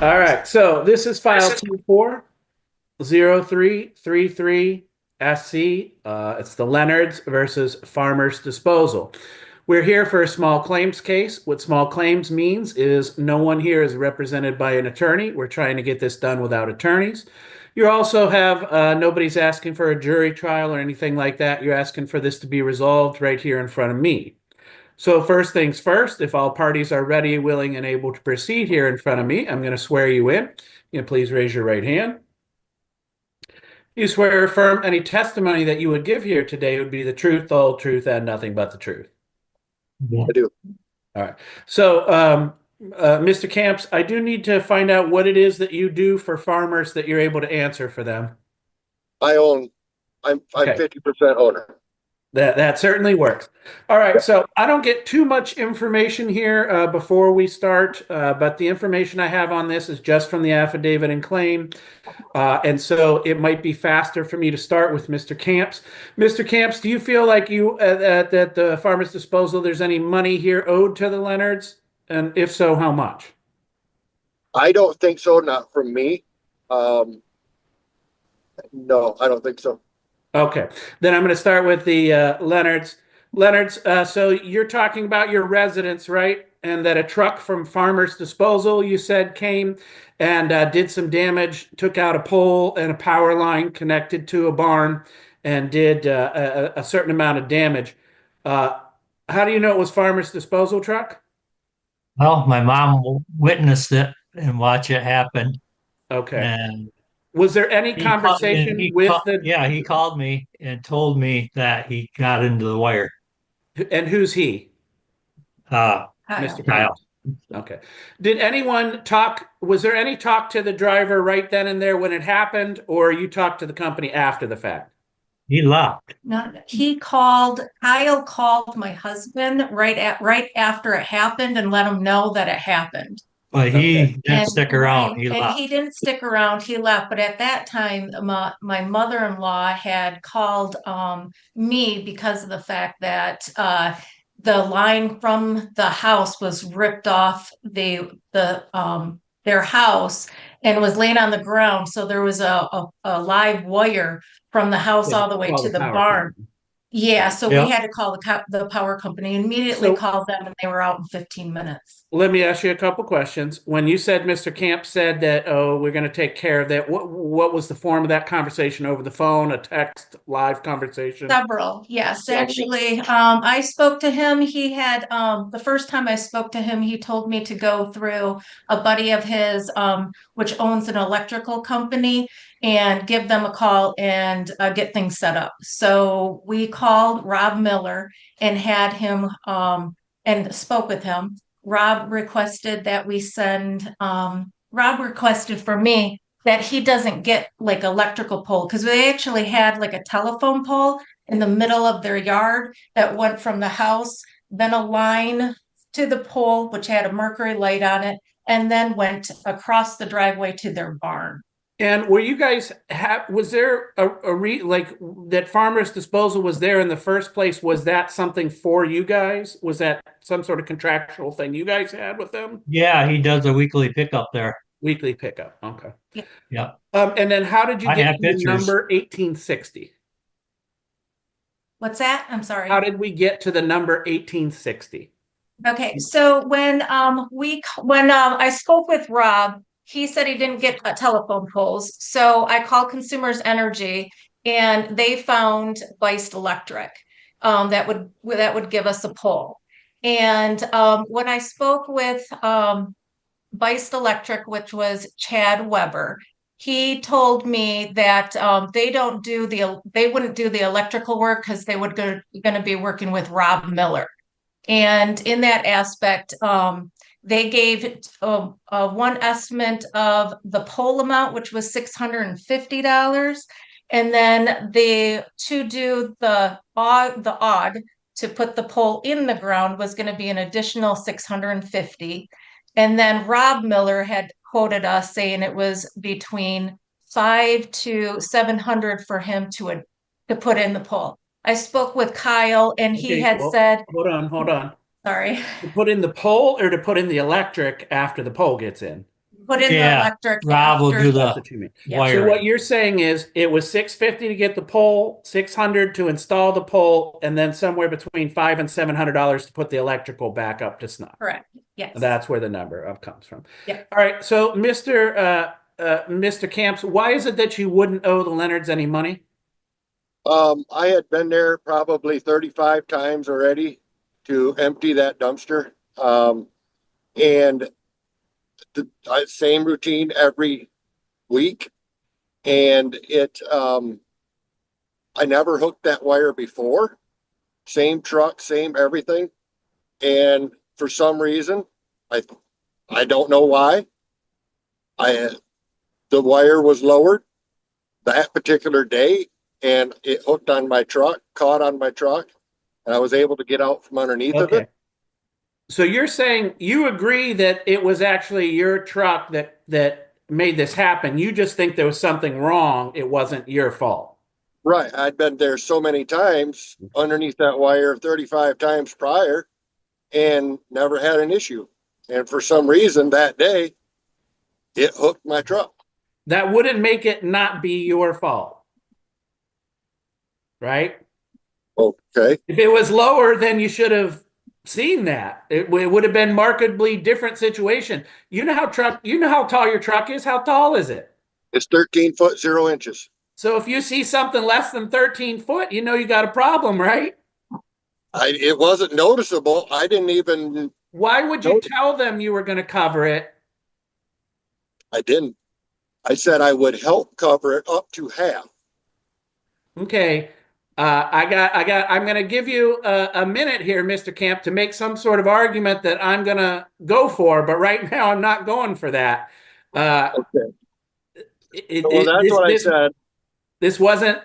All right, so this is file 240333 SC. It's the Leonards versus Farmers Disposal. We're here for a small claims case. What small claims means is no one here is represented by an attorney. We're trying to get this done without attorneys. You also have nobody's asking for a jury trial or anything like that. You're asking for this to be resolved right here in front of me. So first things first, if all parties are ready, willing, and able to proceed here in front of me, I'm going to swear you in. You can please raise your right hand. You swear or affirm any testimony that you would give here today would be the truth, the whole truth, and nothing but the truth. Yeah. I do. All right. So, Mr. Camps, I do need to find out what it is that you do for farmers that you're able to answer for them. I'm Okay. 50% owner. That certainly works. All right, so I don't get too much information here before we start, but the information I have on this is just from the affidavit and claim, and so it might be faster for me to start with Mr. Camps. Mr. Camps, do you feel like you at the Farmers Disposal there's any money here owed to the Leonards, and if so, how much? I don't think so. Not from me. No, I don't think so. Okay, then I'm going to start with the Leonards. Leonards, so you're talking about your residence, right? And that a truck from Farmers Disposal, you said, came and did some damage, took out a pole and a power line connected to a barn and did a certain amount of damage. Uh, how do you know it was Farmers Disposal truck? Well, my mom witnessed it and watched it happen, Okay. and Was there any he called and conversation with the, yeah, he called me and told me that he got into the wire. and who's he? Uh, Mr. Kyle. Camps. Okay. Did anyone talk? Was there any talk to the driver right then and there when it happened, or you talked to the company after the fact? He left, No, Kyle called my husband right after it happened and let him know that it happened. but Okay. he didn't stick around. He And left. he didn't stick around, he left. But at that time, my mother-in-law had called me because of the fact that the line from the house was ripped off their house and was laying on the ground. So there was a live wire from the house all the way Call to the the power barn. company. Yeah, so we Yep. had to call the power company, immediately So called them, and they were out in 15 minutes. let me ask you a couple questions. When you said Mr. Camp said that, oh, we're going to take care of that, what was the form of that conversation? Over the phone, a text, live conversation? Several, yes. Actually, I spoke to him. He had the first time I spoke to him, he told me to go through a buddy of his, which owns an electrical company, and give them a call and get things set up. So we called Rob Miller and had him and spoke with him. Rob requested that we send. Rob requested for me that he doesn't get like electrical pole, because they actually had like a telephone pole in the middle of their yard that went from the house, then a line to the pole, which had a mercury light on it, and then went across the driveway to their barn. And were you guys was there like that Farmers Disposal was there in the first place? Was that something for you guys? Was that some sort of contractual thing you guys had with them? Yeah, he does a weekly pickup there. Weekly pickup. Okay. Yeah. Yep. And then how did you I get have to the pictures. number 1860? What's that? I'm sorry. How did we get to the number 1860? Okay, so when I spoke with Rob, he said he didn't get telephone poles. So I called Consumers Energy, and they found Beist Electric that would give us a pole. And when I spoke with Beist Electric, which was Chad Weber, he told me that they wouldn't do the electrical work because they would going to be working with Rob Miller. And in that aspect, they gave one estimate of the pole amount, which was $650. And then to do the og to put the pole in the ground was going to be an additional 650. And then Rob Miller had quoted us saying it was between 5 to 700 for him to put in the pole. I spoke with Kyle, and he Okay, had well, said, hold on. sorry, To put in the pole or to put in the electric after the pole gets in? put in the Yeah, electric Rob will after. do That's the what you mean. Yeah. wiring. So what you're saying is it was $650 to get the pole, $600 to install the pole, and then somewhere between $500 and $700 to put the electrical back up to snuff. Correct. Yes. That's where the number of comes from. Yeah. All right. So Mr. Camps, why is it that you wouldn't owe the Leonards any money? I had been there probably 35 times already to empty that dumpster. And the same routine every week. And I never hooked that wire before. Same truck, same everything. And for some reason, I don't know why, the wire was lowered that particular day, and it hooked on my truck, caught on my truck, and I was able to get out from underneath of Okay. it. So you're saying you agree that it was actually your truck that made this happen. You just think there was something wrong. It wasn't your fault. Right. I'd been there so many times underneath that wire 35 times prior and never had an issue. And for some reason that day, it hooked my truck. That wouldn't make it not be your fault. Right? Okay. If it was lower, then you should have seen that. It would have been markedly different situation. You know how tall your truck is? How tall is it? It's 13 foot 0 inches. So if you see something less than 13 foot, you know you got a problem, right? It wasn't noticeable. I didn't even. Why would you tell them you were going to cover it? I didn't. I said I would help cover it up to half. Okay. I'm going to give you a minute here, Mr. Camp, to make some sort of argument that I'm going to go for, but right now I'm not going for that. Okay. Well, that's what I said. This wasn't,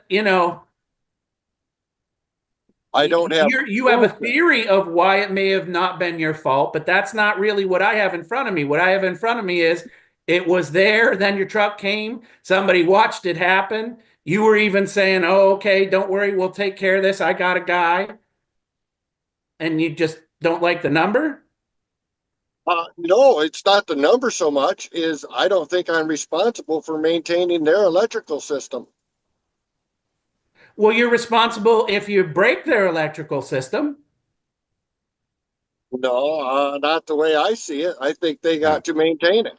I don't have. You have a theory of why it may have not been your fault, but that's not really what I have in front of me. What I have in front of me is it was there, then your truck came, somebody watched it happen. You were even saying, oh, okay, don't worry, we'll take care of this. I got a guy. And you just don't like the number? No, it's not the number so much. Is I don't think I'm responsible for maintaining their electrical system. Well, you're responsible if you break their electrical system. No, not the way I see it. I think they got to maintain it.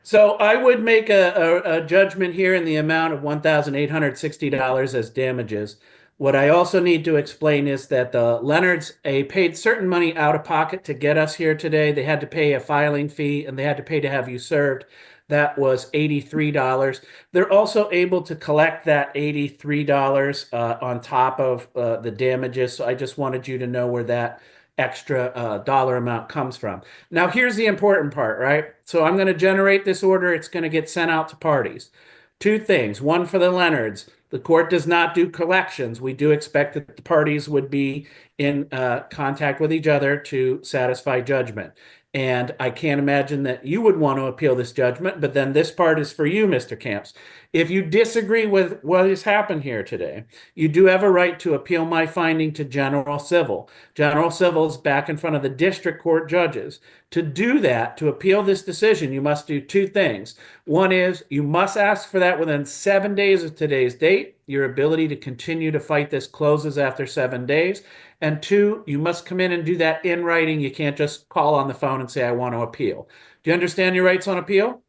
So I would make a judgment here in the amount of $1,860 as damages. What I also need to explain is that the Leonards paid certain money out of pocket to get us here today. They had to pay a filing fee and they had to pay to have you served. That was $83. They're also able to collect that $83 on top of the damages. So I just wanted you to know where that extra dollar amount comes from. Now, here's the important part, right? So I'm going to generate this order. It's going to get sent out to parties. Two things. One for the Leonards. The court does not do collections. We do expect that the parties would be in contact with each other to satisfy judgment. And I can't imagine that you would want to appeal this judgment, but then this part is for you, Mr. Camps. If you disagree with what has happened here today, you do have a right to appeal my finding to General Civil. General Civil is back in front of the district court judges. To do that, to appeal this decision, you must do two things. One is you must ask for that within 7 days of today's date. Your ability to continue to fight this closes after 7 days. And two, you must come in and do that in writing. You can't just call on the phone and say, I want to appeal. Do you understand your rights on appeal?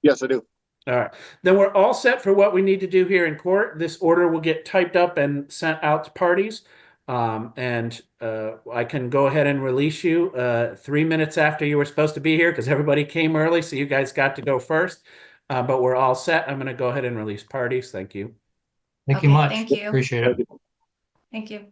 Yes, I do. All right. Then we're all set for what we need to do here in court. This order will get typed up and sent out to parties. I can go ahead and release you 3 minutes after you were supposed to be here because everybody came early, so you guys got to go first. But we're all set. I'm going to go ahead and release parties. Thank you. Thank you Okay, much. thank you. Appreciate it. Thank you.